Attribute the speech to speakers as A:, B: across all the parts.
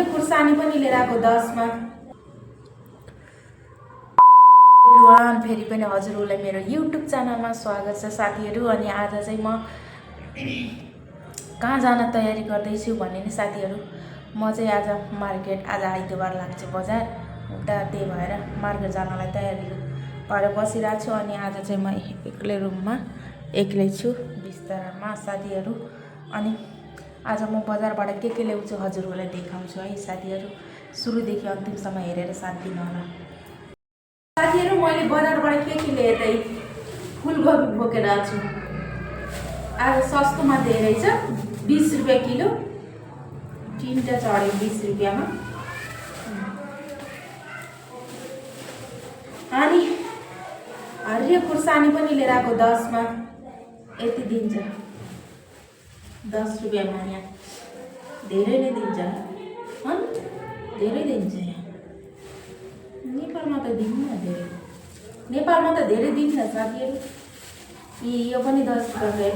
A: खुर्सानी पनि लिएर आएको 10 मा। फेरि पनि हजुरहरूलाई मेरो युट्युब च्यानलमा स्वागत छ साथीहरू। अनि आज चाहिँ म कहाँ जान तयारी गर्दैछु भन्ने नि साथीहरू, म चाहिँ आज मार्केट, आज आइतबार लाग्छ बजार उता, त्यही भएर मार्केट जानलाई तयारी भएर बसिरहेको छु। अनि आज चाहिँ म एक्लै रुममा एक्लै छु बिस्तारामा साथीहरू। अनि आज म बजारबाट के ल्याउँछु हजुरहरूलाई देखाउँछु है साथीहरू। सुरुदेखि अन्तिमसम्म हेरेर साथ दिनु होला साथीहरू। मैले बजारबाट के ल्याएँ त फुलकोपी बोकेर आएको छु। आज सस्तोमा धेरै छ, 20 रुपियाँ किलो, 3टा चढ्यो 20 रुपियाँमा। अनि हरियो खुर्सानी पनि लिएर आएको 10 मा। यति दिन्छ 10 रुपियाँमा। यहाँ धेरै नै दिन्छ, धेरै दिन्छ यहाँ। नेपालमा त दिन्न धेरै, नेपालमा त धेरै दिन्छ साथीहरू। यो पनि 10 रुपियाँ,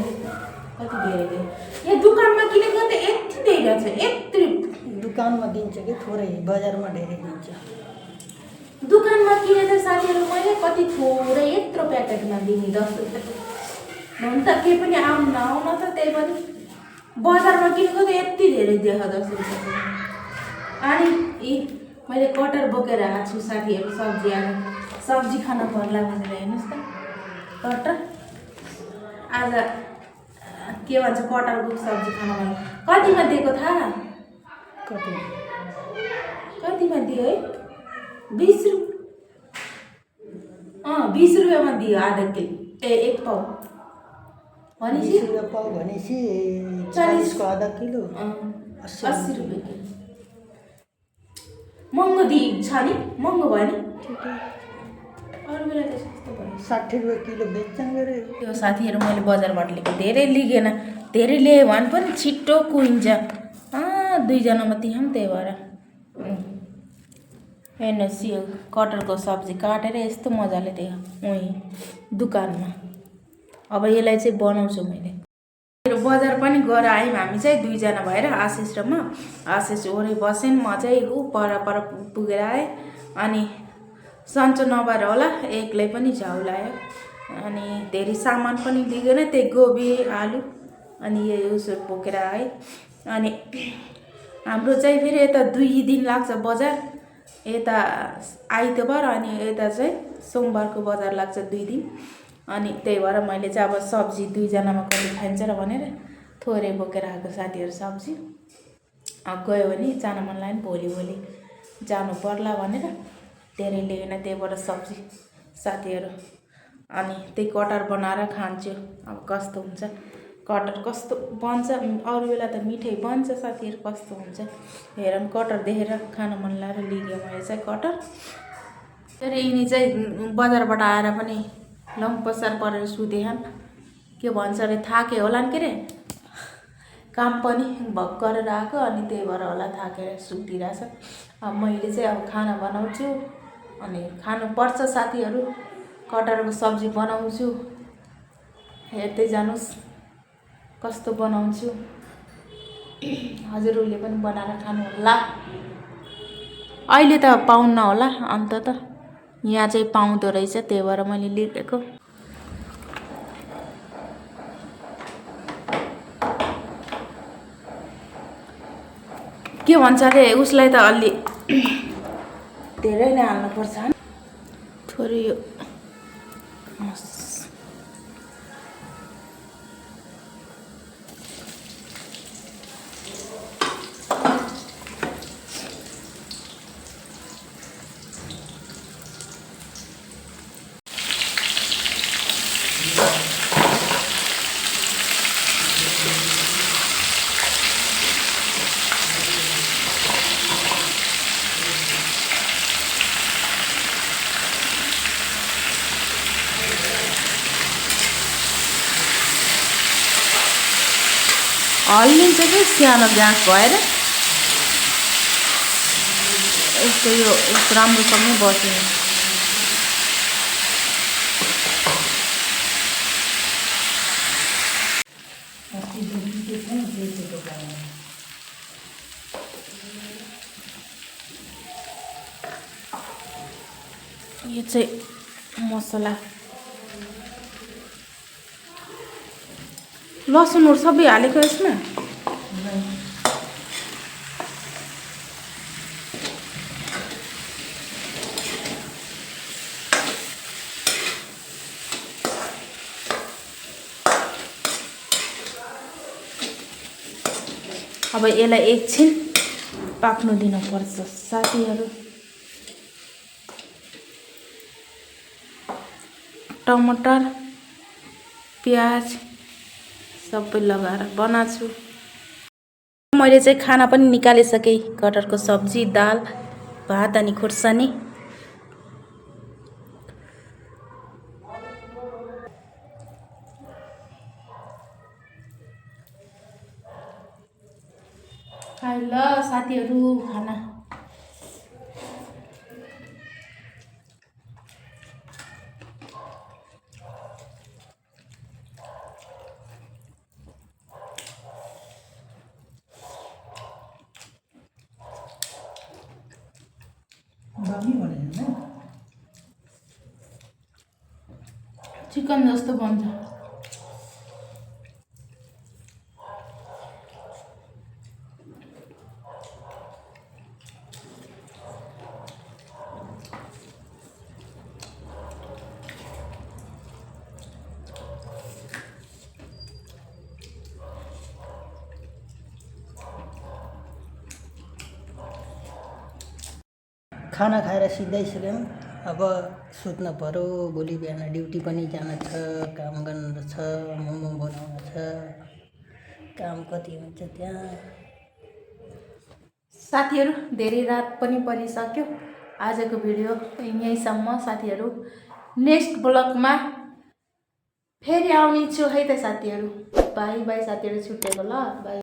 A: कति धेरै दियो। यहाँ दुकानमा किनेको त यति दिइरहेछ, यत्रो
B: दुकानमा दिन्छ कि थोरै, बजारमा धेरै दिन्छ।
A: दुकानमा किने त साथीहरू मैले कति थोरै यत्रो प्याकेटमा दिने 10 रुपियाँ। हुन त के पनि आउन नआउन त, त्यही पनि बजारमा किनेको त यति धेरै देख 10 रुपियाँ। अनि मैले कटर बोकेर आएको छु साथीहरू। सब्जी आज सब्जी खान पर्ला भनेर हेर्नुहोस् त, कटर आज के भन्छ कटरको सब्जी खान मन। कतिमा दिएको थाहा? कतिमा दियो है? 20 रुपियाँ। 20 रुपियाँमा दियो आधा किलो, 1 पाउ भनेपछि
B: 20 रुपियाँ पाउ भनेपछि 40 को आधा किलो
A: 80 रुपियाँ किलो। महँगो छ नि, महँगो भयो नि। अरू बेला त सस्तो भयो।
B: 60 रुपियाँ किलो बेच्छन् गरे।
A: त्यो साथीहरू मैले बजारबाट लिएको, धेरै लिगेन, धेरै ल्यायो भने पनि छिट्टो कुहिन्छ। 2 जना मात्रै हम, त्यही भएर हेर्नुहोस् यो कटरको सब्जी काटेर यस्तो मजाले दियो दुकानमा। अब यसलाई चाहिँ बनाउँछु मैले। बजार पनि गएर आयौँ हामी चाहिँ 2 जना भएर, आशिष र म। आशिष ओरै बसेँ, म चाहिँ पर पुगेर आएँ। अनि सन्चो नभएर होला एक्लै पनि झ्याउ लायो। अनि धेरै सामान पनि लिगेन, त्यही गोबी आलु अनि यो उसो बोकेर आएँ। अनि हाम्रो चाहिँ फेरि यता 2 दिन लाग्छ बजार, यता आइतबार अनि यता चाहिँ सोमबारको बजार लाग्छ 2 दिन। अनि त्यही भएर मैले चाहिँ अब सब्जी 2 जनामा कति खान्छ र भनेर थोरै बोकेर आएको साथीहरू सब्जी। गयो भने जान मन लाग्यो, भोलि जानु पर्ला भनेर धेरै लिएन, त्यही भएर सब्जी साथीहरू। अनि त्यही कटर बनाएर खान्छु, अब कस्तो हुन्छ कटर, कस्तो बन्छ। अरू बेला त मिठै बन्छ साथीहरू, कस्तो हुन्छ हेरौँ। कटर देखेर खान मन लागेर लिगेँ मैले चाहिँ कटर। फेरि यिनी चाहिँ बजारबाट आएर पनि लम्पसार परेर सुतेछन्, के भन्छ अरे थाके होला नि, के अरे काम पनि भक गरेर आएको, अनि त्यही भएर होला थाकेर सुतिरहेछ। अब मैले चाहिँ अब खाना बनाउँछु, अनि खानुपर्छ साथीहरू। कटरको सब्जी बनाउँछु, हेर्दै जानुहोस् कस्तो बनाउँछु। हजुरहरूले पनि बनाएर खानु होला। अहिले त पाउन्न होला, अन्त त यहाँ चाहिँ पाउँदो रहेछ, त्यही भएर मैले लिएको। के भन्छ अरे उसलाई त अलि धेरै नै हाल्नुपर्छ, थोरै यो हल्लिन्छ कि सानो ग्यास भएर यस्तो यो राम्रोसँगै बस्यो। यो चाहिँ मसला लसुनहरू सबै हालेको यसमा। अब यसलाई एकछिन पाक्नु दिनुपर्छ साथीहरू। टमाटर प्याज सबै लगाएर बनाउँछु। मैले चाहिँ खाना पनि निकालिसकेँ, कटहरको सब्जी, दाल, भात अनि खुर्सानी। ल साथीहरू खाना चिकन जस्तो बन्छ।
B: खाना खाएर सिधाइसक्यौँ। अब सुत्न पर्यो, भोलि बिहान ड्युटी पनि जान छ, काम गर्नु छ, मोमो बनाउनु छ, काम कति हुन्छ त्यहाँ।
A: साथीहरू धेरै रात पनि परिसक्यो। आजको भिडियो यहीँसम्म साथीहरू। नेक्स्ट ब्लगमा फेरि आउने छु है त साथीहरू। बाई बाई साथीहरू, छुट्टेको ल, बाई।